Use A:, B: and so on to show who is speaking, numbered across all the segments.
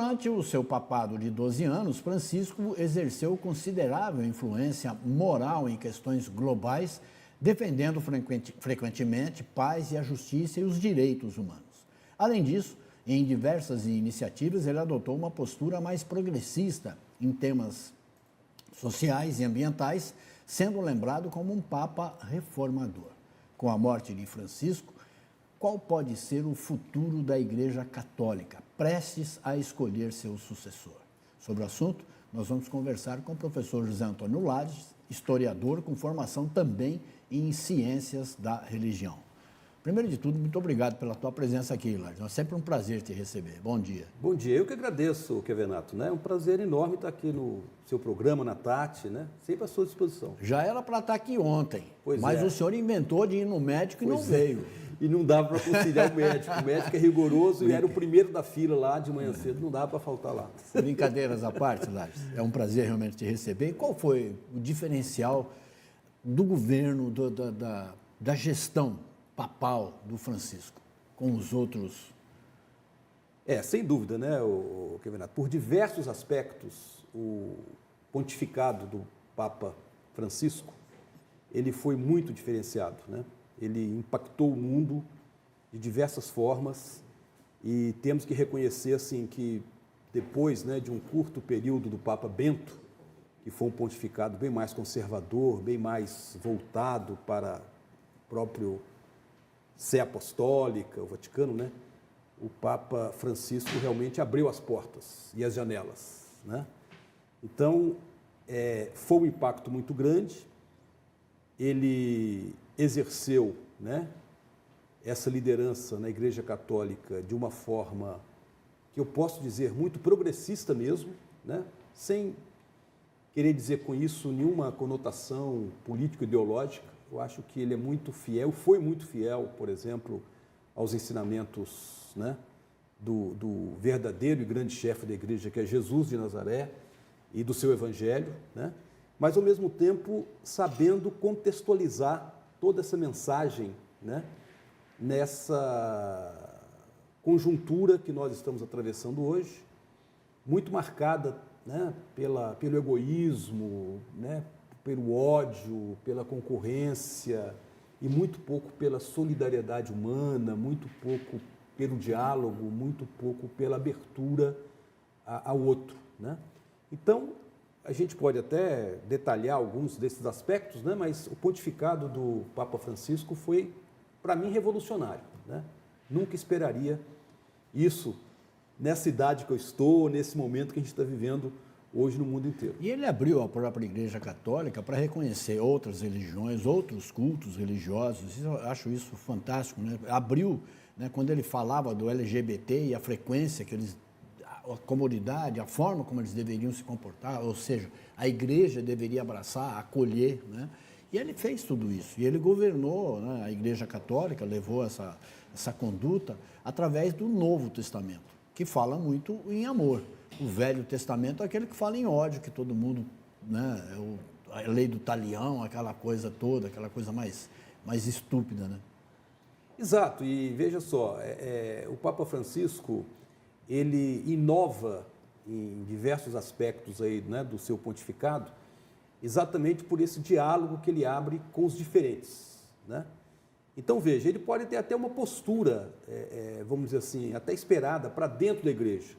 A: Durante o seu papado de 12 anos, Francisco exerceu considerável influência moral em questões globais, defendendo frequentemente paz e a justiça e os direitos humanos. Além disso, em diversas iniciativas, ele adotou uma postura mais progressista em temas sociais e ambientais, sendo lembrado como um papa reformador. Com a morte de Francisco, qual pode ser o futuro da Igreja Católica, prestes a escolher seu sucessor? Sobre o assunto, nós vamos conversar com o professor José Antônio Lages, historiador com formação também em ciências da religião. Primeiro de tudo, muito obrigado pela tua presença aqui, Lages. É sempre um prazer te receber. Bom dia.
B: Bom dia. Eu que agradeço, Kevenato. É um prazer enorme estar aqui no seu programa, na Tati, né? Sempre à sua disposição.
A: Já era para estar aqui ontem,
B: pois
A: mas
B: é.
A: O senhor inventou de ir no médico e não veio.
B: E não dava para conciliar o médico. O médico é rigoroso e era o primeiro da fila lá de manhã cedo, não dava para faltar lá.
A: Brincadeiras à parte, Lages. É um prazer realmente te receber. E qual foi o diferencial do governo, da gestão papal do Francisco com os outros?
B: Sem dúvida, né, Kevenato? Por diversos aspectos, o pontificado do Papa Francisco, ele foi muito diferenciado, né? Ele impactou o mundo de diversas formas e temos que reconhecer assim que depois, né, de um curto período do Papa Bento, que foi um pontificado bem mais conservador, bem mais voltado para o próprio Sé Apostólica, o Vaticano, né? O Papa Francisco realmente abriu as portas e as janelas, né? Então, foi um impacto muito grande. Ele exerceu, né, essa liderança na Igreja Católica de uma forma que eu posso dizer muito progressista mesmo, né? Sem querer dizer com isso nenhuma conotação político-ideológica. Eu acho que ele é muito fiel, foi muito fiel, por exemplo, aos ensinamentos, né, do verdadeiro e grande chefe da igreja, que é Jesus de Nazaré, e do seu evangelho, né? Mas, ao mesmo tempo, sabendo contextualizar toda essa mensagem, né, nessa conjuntura que nós estamos atravessando hoje, muito marcada, né, pelo egoísmo, né, pelo ódio, pela concorrência e muito pouco pela solidariedade humana, muito pouco pelo diálogo, muito pouco pela abertura ao outro, né? Então, a gente pode até detalhar alguns desses aspectos, né? Mas o pontificado do Papa Francisco foi, para mim, revolucionário, né? Nunca esperaria isso nessa idade que eu estou, nesse momento que a gente está vivendo hoje no mundo inteiro.
A: E ele abriu a própria Igreja Católica para reconhecer outras religiões, outros cultos religiosos. Eu acho isso fantástico, né? Abriu, né, quando ele falava do LGBT e a frequência que eles, a comodidade, a forma como eles deveriam se comportar, ou seja, a igreja deveria abraçar, acolher, né? E ele fez tudo isso. E ele governou, né, a Igreja Católica, levou essa conduta através do Novo Testamento, que fala muito em amor. O Velho Testamento é aquele que fala em ódio, que todo mundo, né, a lei do talião, aquela coisa toda, aquela coisa mais estúpida, né?
B: Exato, e veja só, o Papa Francisco, ele inova em diversos aspectos aí, né, do seu pontificado, exatamente por esse diálogo que ele abre com os diferentes, né? Então, veja, ele pode ter até uma postura, vamos dizer assim, até esperada para dentro da igreja,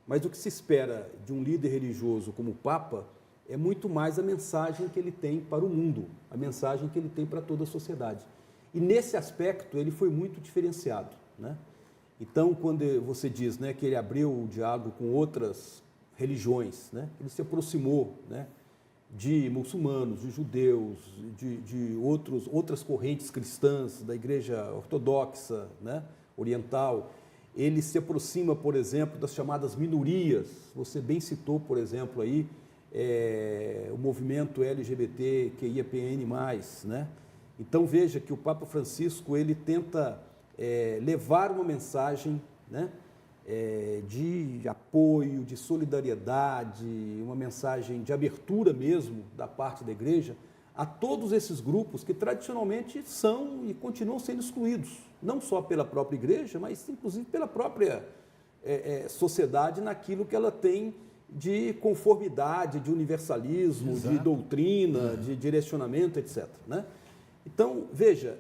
B: mas o que se espera de um líder religioso como o Papa é muito mais a mensagem que ele tem para o mundo, a mensagem que ele tem para toda a sociedade. E nesse aspecto ele foi muito diferenciado, né? Então, quando você diz, né, que ele abriu o diálogo com outras religiões, né, ele se aproximou, né, de muçulmanos, de judeus, de outras correntes cristãs, da igreja ortodoxa, né, oriental. Ele se aproxima, por exemplo, das chamadas minorias. Você bem citou, por exemplo, aí, o movimento LGBTQIAPN+, né? Então, veja que o Papa Francisco, ele tenta levar uma mensagem, né, de apoio, de solidariedade, uma mensagem de abertura mesmo da parte da igreja a todos esses grupos que tradicionalmente são e continuam sendo excluídos, não só pela própria igreja, mas inclusive pela própria sociedade naquilo que ela tem de conformidade, de universalismo,
A: Exato.
B: de doutrina, de direcionamento, etc. Né? Então, veja,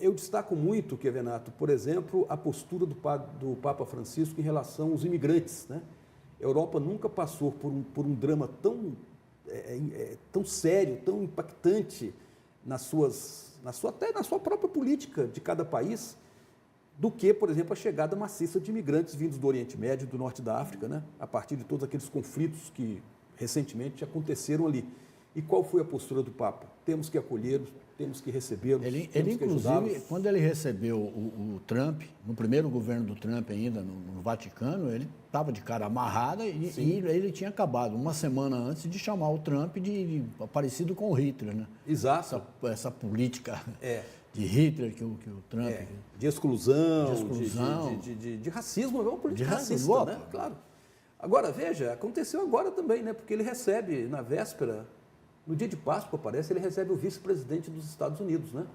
B: eu destaco muito, Kevenato, por exemplo, a postura do Papa Francisco em relação aos imigrantes. Né? A Europa nunca passou por um drama tão sério, tão impactante até na sua própria política de cada país, do que, por exemplo, a chegada maciça de imigrantes vindos do Oriente Médio e do Norte da África, né? A partir de todos aqueles conflitos que recentemente aconteceram ali. E qual foi a postura do Papa? Temos que acolhê-los, temos que recebê-los,
A: Ele
B: temos que ajudá-los.
A: inclusive, quando ele recebeu o Trump, no primeiro governo do Trump ainda, no Vaticano, ele estava de cara amarrada e ele tinha acabado, uma semana antes, de chamar o Trump de parecido com o Hitler, né?
B: Exato.
A: Essa política de Hitler que o Trump...
B: De exclusão,
A: de
B: racismo, é uma política
A: racismo,
B: racista, né? Claro. Agora, veja, aconteceu agora também, né? Porque ele recebe, na véspera, no dia de Páscoa, parece, ele recebe o vice-presidente dos Estados Unidos, né?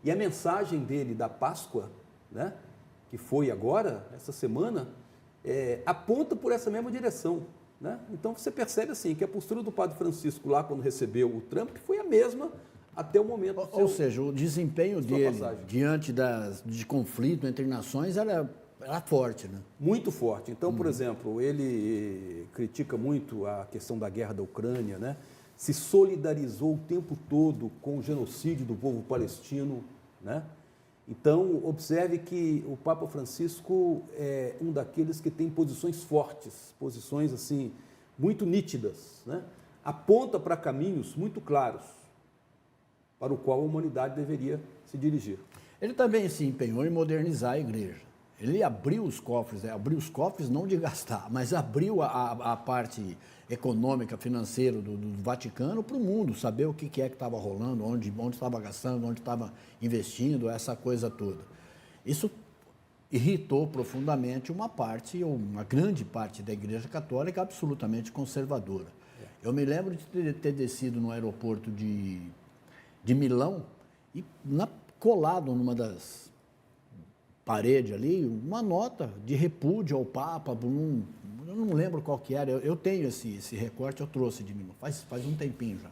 B: E a mensagem dele da Páscoa, né? Que foi agora, essa semana, aponta por essa mesma direção, né? Então, você percebe, assim, que a postura do Padre Francisco lá, quando recebeu o Trump, foi a mesma até o momento.
A: Ou seja, o desempenho dele diante de conflito entre nações era forte, né?
B: Muito forte. Então, por exemplo, ele critica muito a questão da guerra da Ucrânia, né? Se solidarizou o tempo todo com o genocídio do povo palestino, né? Então, observe que o Papa Francisco é um daqueles que tem posições fortes, posições assim muito nítidas, né? Aponta para caminhos muito claros para o qual a humanidade deveria se dirigir.
A: Ele também se empenhou em modernizar a igreja. Ele abriu os cofres não de gastar, mas abriu a parte econômica, financeira do Vaticano para o mundo, saber o que é que estava rolando, onde estava gastando, onde estava investindo, essa coisa toda. Isso irritou profundamente uma grande parte da Igreja Católica absolutamente conservadora. Eu me lembro de ter descido no aeroporto de Milão e colado numa das paredes ali, uma nota de repúdio ao Papa, eu não lembro qual que era, eu tenho esse recorte, eu trouxe de Milão, faz um tempinho já.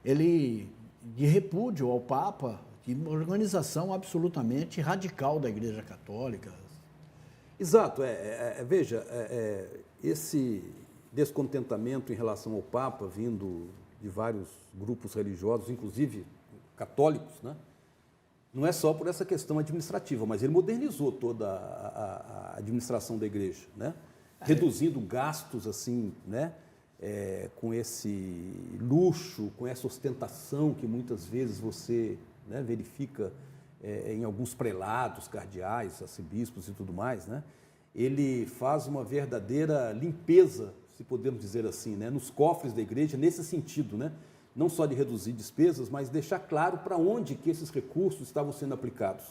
A: Ele, de repúdio ao Papa, de uma organização absolutamente radical da Igreja Católica.
B: Exato, veja, esse descontentamento em relação ao Papa, vindo de vários grupos religiosos, inclusive católicos, né? Não é só por essa questão administrativa, mas ele modernizou toda a administração da igreja, né? Reduzindo gastos assim, né? Com esse luxo, com essa ostentação que muitas vezes você, né, verifica em alguns prelados, cardeais, arcebispos e tudo mais, né? Ele faz uma verdadeira limpeza, se podemos dizer assim, né, nos cofres da igreja, nesse sentido, né? Não só de reduzir despesas, mas deixar claro para onde que esses recursos estavam sendo aplicados.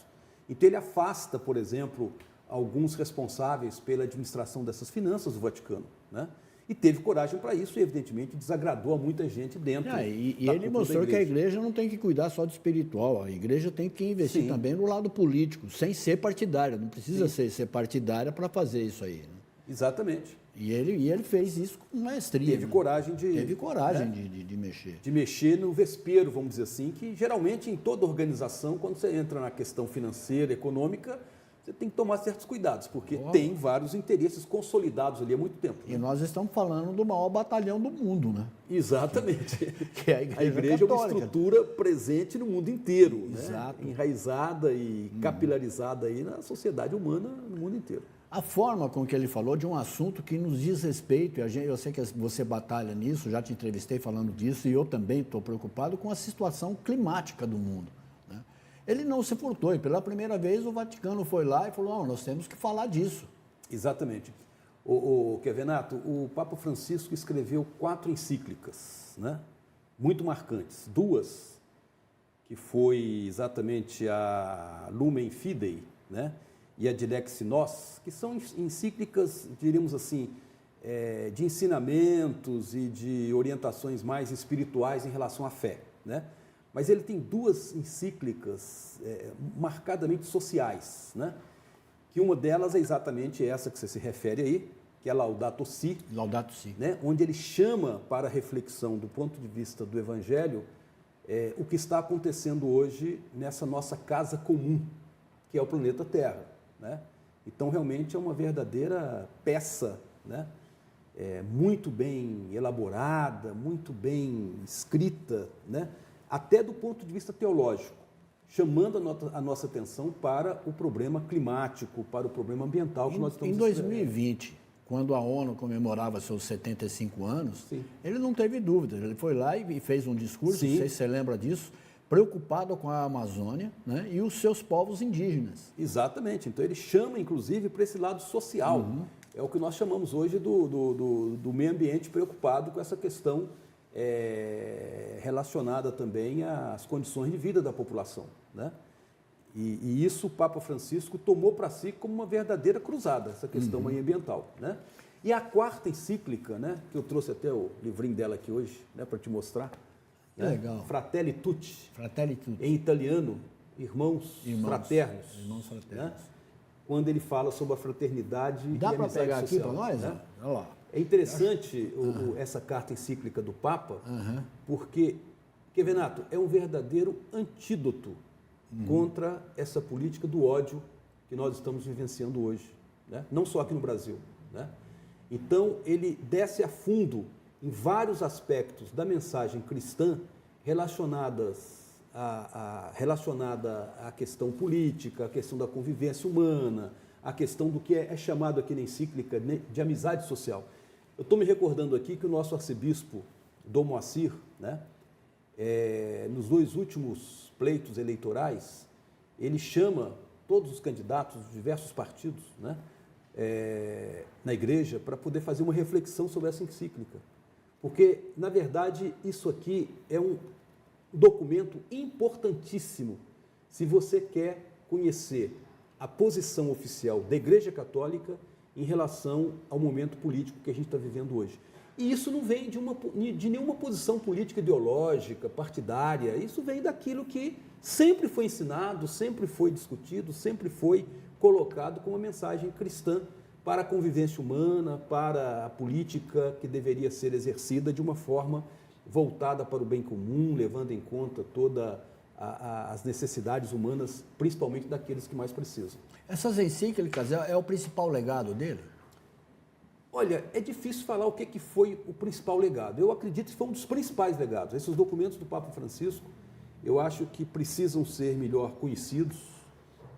B: Então ele afasta, por exemplo, alguns responsáveis pela administração dessas finanças do Vaticano, né? E teve coragem para isso e, evidentemente, desagradou a muita gente dentro
A: e ele mostrou que a igreja não tem que cuidar só do espiritual, a igreja tem que investir também no lado político, sem ser partidária, não precisa ser partidária para fazer isso aí, né?
B: Exatamente.
A: E ele fez isso com maestria.
B: Teve coragem de
A: mexer.
B: De mexer no vespeiro, vamos dizer assim, que geralmente em toda organização, quando você entra na questão financeira, econômica, você tem que tomar certos cuidados, porque tem vários interesses consolidados ali há muito tempo.
A: E nós estamos falando do maior batalhão do mundo, né?
B: Exatamente.
A: Que é a Igreja
B: Católica. É uma estrutura presente no mundo inteiro,
A: exato,
B: né? Enraizada e capilarizada aí na sociedade humana no mundo inteiro.
A: A forma com que ele falou de um assunto que nos diz respeito, e eu sei que você batalha nisso, já te entrevistei falando disso, e eu também estou preocupado com a situação climática do mundo, né? Ele não se furtou, e pela primeira vez o Vaticano foi lá e falou, nós temos que falar disso.
B: Exatamente. Kevenato, o Papa Francisco escreveu 4 encíclicas, né? Muito marcantes. 2, que foi exatamente a Lumen Fidei, né? E a Dilex Nos, que são encíclicas, diríamos assim, de ensinamentos e de orientações mais espirituais em relação à fé, né? Mas ele tem 2 encíclicas marcadamente sociais, né? que uma delas é exatamente essa que você se refere aí, que é Laudato Si,
A: Laudato Si.
B: né, onde ele chama para a reflexão do ponto de vista do Evangelho o que está acontecendo hoje nessa nossa casa comum, que é o planeta Terra, né? Então, realmente é uma verdadeira peça, né, muito bem elaborada, muito bem escrita, né, até do ponto de vista teológico, chamando a nossa atenção para o problema climático, para o problema ambiental que nós estamos
A: Em 2020, quando a ONU comemorava seus 75 anos,
B: Sim.
A: ele não teve dúvida. Ele foi lá e fez um discurso,
B: Sim.
A: não sei se você lembra disso, preocupado com a Amazônia, né, e os seus povos indígenas.
B: Exatamente. Então, ele chama, inclusive, para esse lado social. É o que nós chamamos hoje do meio ambiente preocupado com essa questão relacionada também às condições de vida da população, né? E isso o Papa Francisco tomou para si como uma verdadeira cruzada, essa questão aí ambiental, né? E a quarta encíclica, né, que eu trouxe até o livrinho dela aqui hoje, né, para te mostrar,
A: Que
B: né?
A: legal.
B: Fratelli Tutti,
A: Fratelli Tutti.
B: em italiano, irmãos fraternos.
A: Irmãos fraternos.
B: Né? Quando ele fala sobre a fraternidade e
A: Dá
B: a
A: para
B: amizade
A: pegar aqui
B: social,
A: para nós?
B: né?
A: Olha lá.
B: É interessante essa carta encíclica do Papa, porque, Renato, é um verdadeiro antídoto contra essa política do ódio que nós estamos vivenciando hoje, né? Não só aqui no Brasil, né? Então, ele desce a fundo em vários aspectos da mensagem cristã relacionada à questão política, à questão da convivência humana, à questão do que é chamado aqui na encíclica de amizade social. Eu estou me recordando aqui que o nosso arcebispo Dom Moacir, né, nos 2 últimos pleitos eleitorais, ele chama todos os candidatos de diversos partidos, né, na igreja para poder fazer uma reflexão sobre essa encíclica. Porque, na verdade, isso aqui é um documento importantíssimo se você quer conhecer a posição oficial da Igreja Católica em relação ao momento político que a gente está vivendo hoje. E isso não vem de nenhuma posição política ideológica, partidária, isso vem daquilo que sempre foi ensinado, sempre foi discutido, sempre foi colocado como uma mensagem cristã para a convivência humana, para a política que deveria ser exercida de uma forma voltada para o bem comum, levando em conta todas as necessidades humanas, principalmente daqueles que mais precisam.
A: Essas encíclicas é o principal legado dele?
B: Olha, é difícil falar o que foi o principal legado. Eu acredito que foi um dos principais legados. Esses documentos do Papa Francisco, eu acho que precisam ser melhor conhecidos,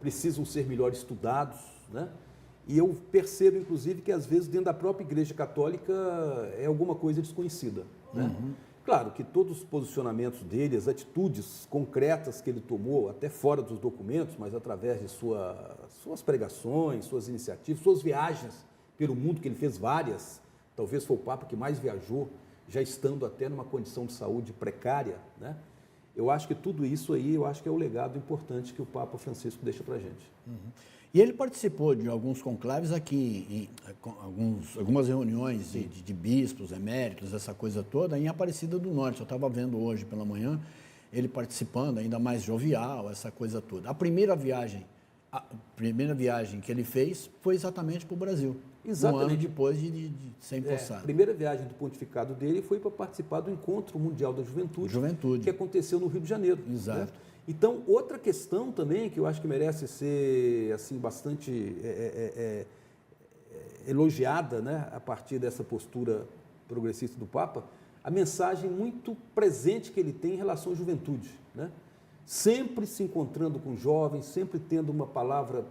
B: precisam ser melhor estudados, né? E eu percebo, inclusive, que às vezes dentro da própria Igreja Católica é alguma coisa desconhecida, né? Claro que todos os posicionamentos dele, as atitudes concretas que ele tomou, até fora dos documentos, mas através de suas pregações, suas iniciativas, suas viagens pelo mundo, que ele fez várias, talvez foi o Papa que mais viajou, já estando até numa condição de saúde precária, né? Eu acho que tudo isso aí, eu acho que é o legado importante que o Papa Francisco deixa para a gente.
A: E ele participou de alguns conclaves aqui, algumas reuniões de bispos, eméritos, essa coisa toda, em Aparecida do Norte. Eu estava vendo hoje pela manhã ele participando, ainda mais jovial, essa coisa toda. A primeira viagem que ele fez foi exatamente para o Brasil.
B: Exatamente.
A: Um ano depois de ser empossado.
B: A primeira viagem do pontificado dele foi para participar do Encontro Mundial da Juventude, que aconteceu no Rio de Janeiro.
A: Exato.
B: Né? Então, outra questão também que eu acho que merece ser assim, bastante elogiada, né, a partir dessa postura progressista do Papa, a mensagem muito presente que ele tem em relação à juventude, né? Sempre se encontrando com jovens, sempre tendo uma palavra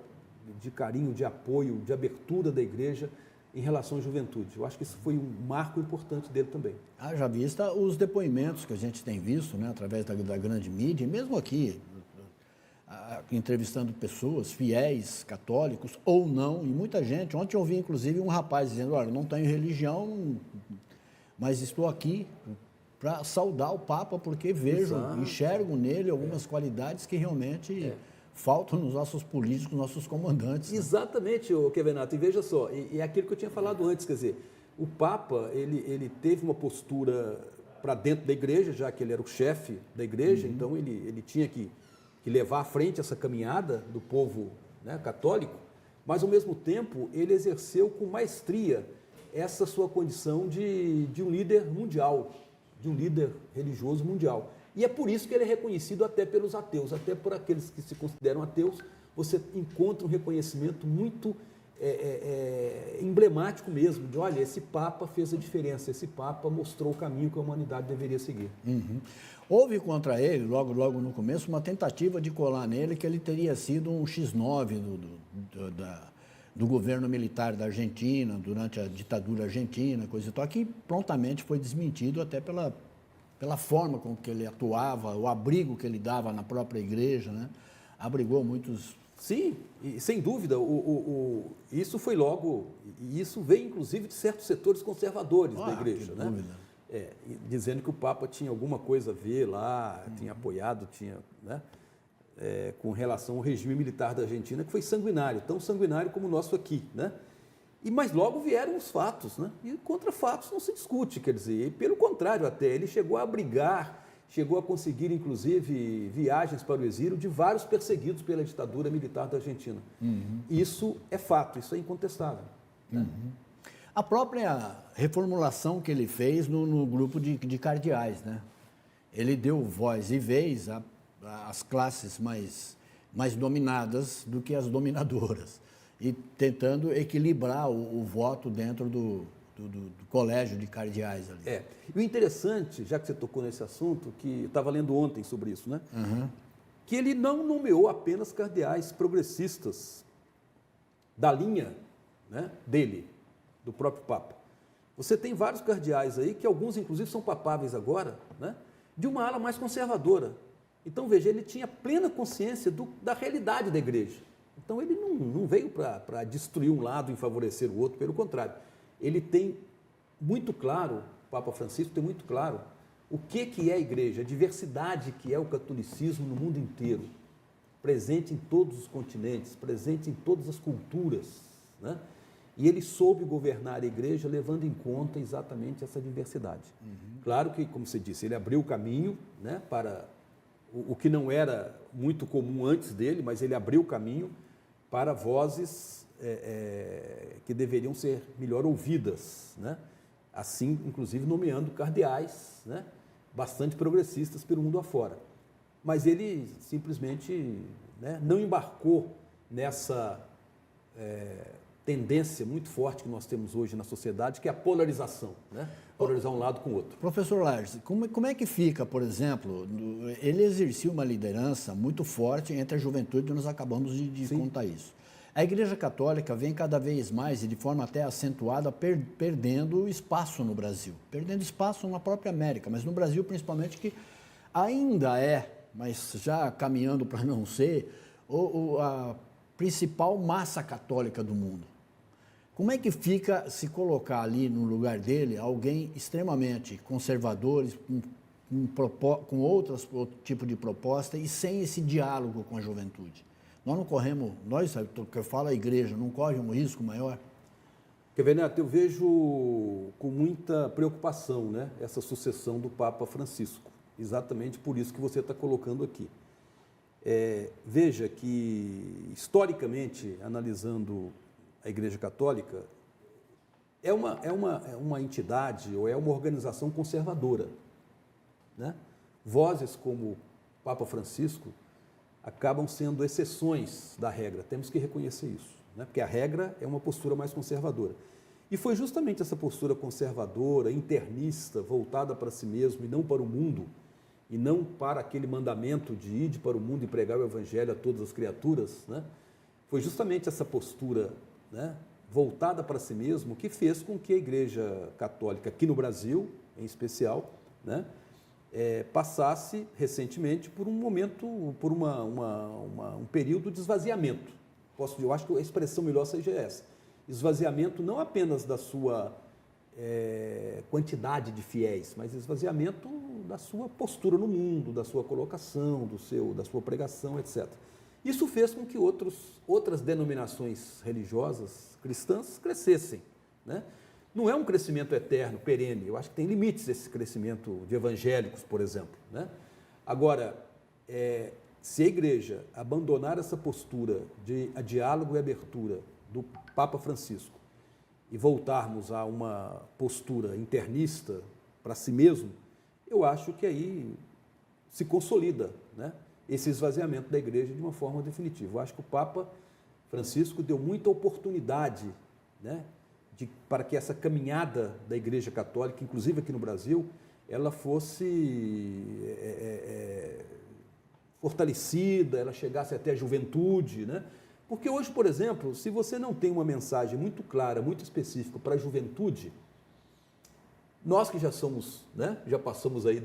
B: de carinho, de apoio, de abertura da igreja em relação à juventude. Eu acho que isso foi um marco importante dele também.
A: Já vista os depoimentos que a gente tem visto, né, através da grande mídia, e mesmo aqui, entrevistando pessoas, fiéis, católicos ou não, e muita gente. Ontem eu ouvi, inclusive, um rapaz dizendo, olha, não tenho religião, mas estou aqui para saudar o Papa, porque vejo, enxergo nele algumas qualidades que realmente faltam nos nossos políticos, nossos comandantes.
B: Exatamente, Kevenato, e veja só, e é aquilo que eu tinha falado antes, quer dizer, o Papa, ele teve uma postura para dentro da igreja, já que ele era o chefe da igreja, então ele tinha que levar à frente essa caminhada do povo, né, católico, mas, ao mesmo tempo, ele exerceu com maestria essa sua condição de um líder mundial, de um líder religioso mundial. E é por isso que ele é reconhecido até pelos ateus, até por aqueles que se consideram ateus, você encontra um reconhecimento muito emblemático mesmo, de olha, esse Papa fez a diferença, esse Papa mostrou o caminho que a humanidade deveria seguir.
A: Uhum. Houve contra ele, logo no começo, uma tentativa de colar nele que ele teria sido um X9 do governo militar da Argentina, durante a ditadura argentina, coisa e tal, que prontamente foi desmentido até pela forma com que ele atuava, o abrigo que ele dava na própria igreja, né? Abrigou muitos...
B: Sim, e sem dúvida, isso foi logo, e isso veio inclusive de certos setores conservadores da igreja, né?
A: Dúvida.
B: Dizendo que o Papa tinha alguma coisa a ver lá, tinha apoiado, né? Com relação ao regime militar da Argentina, que foi sanguinário, tão sanguinário como o nosso aqui, né? Mas logo vieram os fatos, né? E contra fatos não se discute, quer dizer, pelo contrário até, ele chegou a abrigar, chegou a conseguir, inclusive, viagens para o exílio de vários perseguidos pela ditadura militar da Argentina. Uhum. Isso é fato, isso é incontestável.
A: Uhum. Né? A própria reformulação que ele fez no grupo de cardeais, né? Ele deu voz e vez às classes mais dominadas do que as dominadoras, e tentando equilibrar o voto dentro do colégio de cardeais ali.
B: E o interessante, já que você tocou nesse assunto, que eu estava lendo ontem sobre isso, né? Uhum. Que ele não nomeou apenas cardeais progressistas da linha, né, dele, do próprio Papa. Você tem vários cardeais aí, que alguns inclusive são papáveis agora, né, de uma ala mais conservadora. Então, veja, ele tinha plena consciência da realidade da igreja. Então, ele não veio para destruir um lado e favorecer o outro, pelo contrário. Ele tem muito claro, o Papa Francisco tem muito claro, o que é a igreja, a diversidade que é o catolicismo no mundo inteiro, presente em todos os continentes, presente em todas as culturas, né? E ele soube governar a igreja levando em conta exatamente essa diversidade. Uhum. Claro que, como você disse, ele abriu o caminho, né, para o que não era muito comum antes dele, mas ele abriu o caminho para vozes que deveriam ser melhor ouvidas, né? Assim, inclusive, nomeando cardeais, né, bastante progressistas pelo mundo afora. Mas ele simplesmente, né, não embarcou nessa tendência muito forte que nós temos hoje na sociedade, que é a polarização, né? Polarizar um lado com o outro.
A: Professor Lares, como é que fica, por exemplo, ele exercia uma liderança muito forte entre a juventude, nós acabamos de contar isso. A Igreja Católica vem cada vez mais, e de forma até acentuada, perdendo espaço no Brasil, perdendo espaço na própria América, mas no Brasil principalmente, que ainda mas já caminhando para não ser, a principal massa católica do mundo. Como é que fica se colocar ali no lugar dele alguém extremamente conservador, com outro tipo de proposta e sem esse diálogo com a juventude? Nós não corremos, que eu falo a igreja, não corre um risco maior?
B: Quer ver, Neto, eu vejo com muita preocupação, né, essa sucessão do Papa Francisco, exatamente por isso que você está colocando aqui. Veja que, historicamente, analisando a Igreja Católica, é uma entidade ou é uma organização conservadora, né? Vozes como o Papa Francisco acabam sendo exceções da regra, temos que reconhecer isso, né? Porque a regra é uma postura mais conservadora. E foi justamente essa postura conservadora, internista, voltada para si mesmo e não para o mundo, e não para aquele mandamento de ir para o mundo e pregar o Evangelho a todas as criaturas, né? Foi justamente essa postura, né, voltada para si mesmo que fez com que a Igreja Católica, aqui no Brasil, em especial, né, passasse recentemente por um momento, por um período de esvaziamento. Eu acho que a expressão melhor seja essa. Esvaziamento não apenas da sua quantidade de fiéis, mas esvaziamento da sua postura no mundo, da sua colocação, da sua pregação, etc. Isso fez com que outras denominações religiosas cristãs crescessem, né? Não é um crescimento eterno, perene. Eu acho que tem limites esse crescimento de evangélicos, por exemplo, né? Agora, se a igreja abandonar essa postura de diálogo e abertura do Papa Francisco e voltarmos a uma postura internista para si mesmo, eu acho que aí se consolida, né, esse esvaziamento da igreja de uma forma definitiva. Eu acho que o Papa Francisco deu muita oportunidade, né, para que essa caminhada da Igreja Católica, inclusive aqui no Brasil, ela fosse fortalecida, ela chegasse até a juventude, né? Porque hoje, por exemplo, se você não tem uma mensagem muito clara, muito específica para a juventude, nós que já somos, né, já passamos aí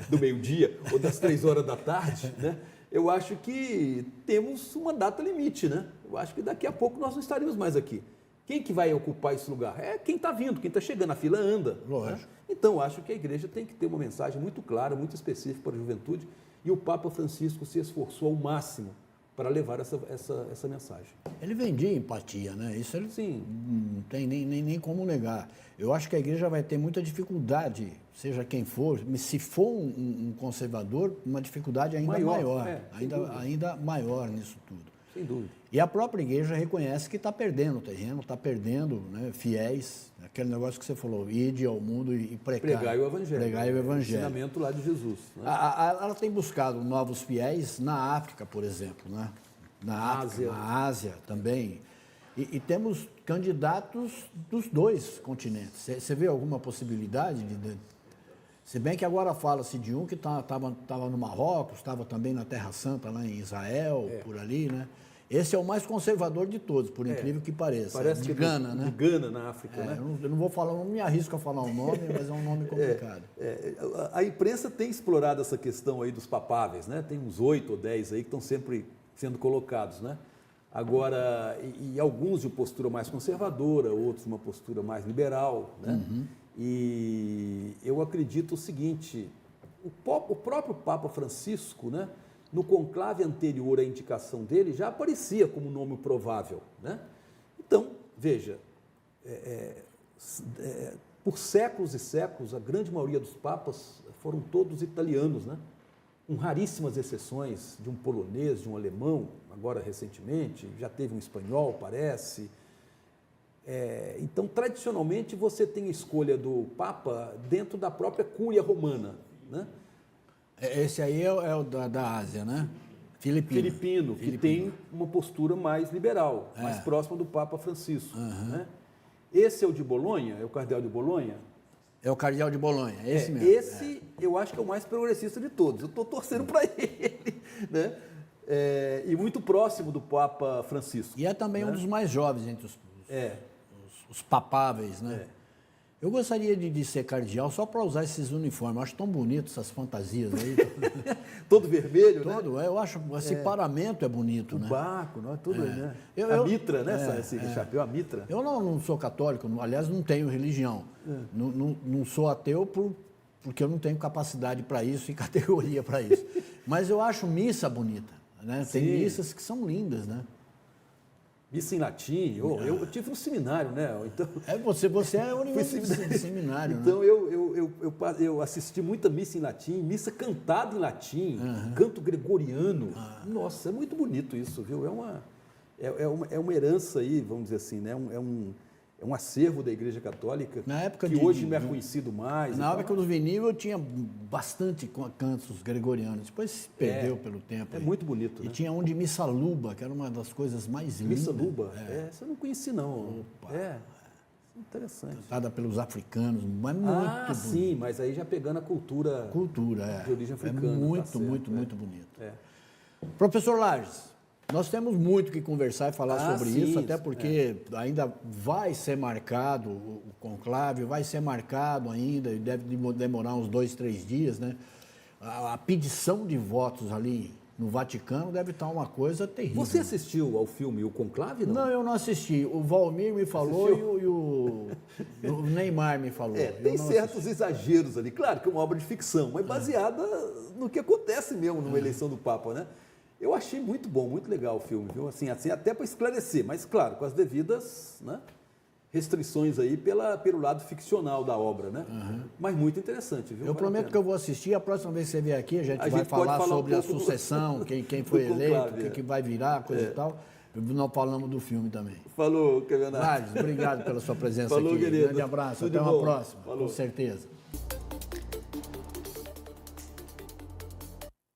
B: do meio-dia ou das 3 horas da tarde, né, eu acho que temos uma data limite, né? Eu acho que daqui a pouco nós não estaremos mais aqui. Quem que vai ocupar esse lugar? É quem está vindo, quem está chegando, a fila anda.
A: Lógico.
B: Né? Então, acho que a igreja tem que ter uma mensagem muito clara, muito específica para a juventude, e o Papa Francisco se esforçou ao máximo para levar essa mensagem.
A: Ele vendia empatia, né? Isso ele
B: Sim.
A: não tem nem como negar. Eu acho que a igreja vai ter muita dificuldade, seja quem for, se for um conservador, uma dificuldade ainda maior, ainda maior nisso tudo.
B: Sem dúvida.
A: E a própria igreja reconhece que está perdendo o terreno, está perdendo, né, fiéis, aquele negócio que você falou, ide ao mundo e
B: pregai o evangelho.
A: Pregai o evangelho.
B: Ensinamento lá de Jesus. Né?
A: Ela tem buscado novos fiéis na África, por exemplo, né? Na Ásia também. E temos candidatos dos 2 continentes. Você vê alguma possibilidade se bem que agora fala-se de um que estava no Marrocos, estava também na Terra Santa, lá em Israel, por ali, né? Esse é o mais conservador de todos, por incrível que pareça.
B: Parece
A: de
B: que
A: Gana, né?
B: De Gana, na África, né?
A: Eu não vou falar, não me arrisco a falar o nome, mas é um nome complicado.
B: A imprensa tem explorado essa questão aí dos papáveis, né? Tem uns 8 ou 10 aí que estão sempre sendo colocados, né? Agora, e alguns de postura mais conservadora, outros de uma postura mais liberal, né? Uhum. E eu acredito o seguinte, o próprio Papa Francisco, né, no conclave anterior à indicação dele, já aparecia como nome provável, né? Então, veja, por séculos e séculos, a grande maioria dos papas foram todos italianos, né? Com raríssimas exceções de um polonês, de um alemão, agora recentemente, já teve um espanhol, parece. Então, tradicionalmente, você tem a escolha do Papa dentro da própria Cúria Romana, né?
A: Esse aí é o da Ásia, né?
B: Filipino, que tem uma postura mais liberal, mais próxima do Papa Francisco.
A: Uhum.
B: Né? Esse é o de Bolonha, é o cardeal de Bolonha?
A: É o cardeal de Bolonha, é esse mesmo.
B: Esse eu acho que é o mais progressista de todos. Eu estou torcendo para ele, né? E muito próximo do Papa Francisco.
A: E é também um dos mais jovens entre os papáveis, né? Eu gostaria de ser cardeal só para usar esses uniformes. Eu acho tão bonito essas fantasias aí.
B: Todo vermelho,
A: todo, né? Eu acho esse paramento é bonito, né?
B: O baco, não é tudo, né? A mitra, né? Esse chapéu, a mitra.
A: Eu não sou católico, aliás, não tenho religião. Não sou ateu porque eu não tenho capacidade para isso e categoria para isso. Mas eu acho missa bonita, né? Tem missas que são lindas, né?
B: Missa em latim, eu tive um seminário, né? Então,
A: você é oriundo de seminário,
B: então,
A: né?
B: eu assisti muita missa em latim, missa cantada em latim, canto gregoriano. Nossa, é muito bonito isso, viu? É uma herança aí, vamos dizer assim, né? É um acervo da Igreja Católica que hoje não é conhecido mais.
A: Na época do vinil eu tinha bastante cantos gregorianos, depois se perdeu pelo tempo.
B: É muito bonito,
A: E
B: né?
A: tinha um de Missa Luba, que era uma das coisas mais lindas.
B: Missa Luba? Essa eu não conheci, não.
A: Opa.
B: Interessante.
A: Cantada pelos africanos, mas muito bonito.
B: Sim, mas aí já pegando a cultura de origem africana.
A: Muito bonito. Professor Lages, nós temos muito que conversar e falar sobre isso, até porque ainda vai ser marcado o conclave, vai ser marcado ainda, e deve demorar uns 2, 3 dias, né? A pedição de votos ali no Vaticano deve estar uma coisa terrível.
B: Você assistiu ao filme O Conclave, não?
A: Não, eu não assisti. O Valmir me falou e o Neymar me falou.
B: Tem certos exageros ali. Claro que é uma obra de ficção, mas baseada no que acontece mesmo numa eleição do Papa, né? Eu achei muito bom, muito legal o filme, viu? Assim até para esclarecer, mas claro, com as devidas, né, restrições aí pelo lado ficcional da obra, né? Mas muito interessante, viu?
A: Eu prometo que eu vou assistir. A próxima vez que você vier aqui, a gente vai falar sobre a sucessão, quem foi eleito, o que vai virar, coisa e tal. Nós falamos do filme também.
B: Falou, Kevin.
A: Lages, obrigado pela sua presença
B: Falou,
A: aqui.
B: Querido.
A: Grande abraço,
B: Tudo
A: até uma
B: bom.
A: próxima,
B: Falou.
A: com certeza.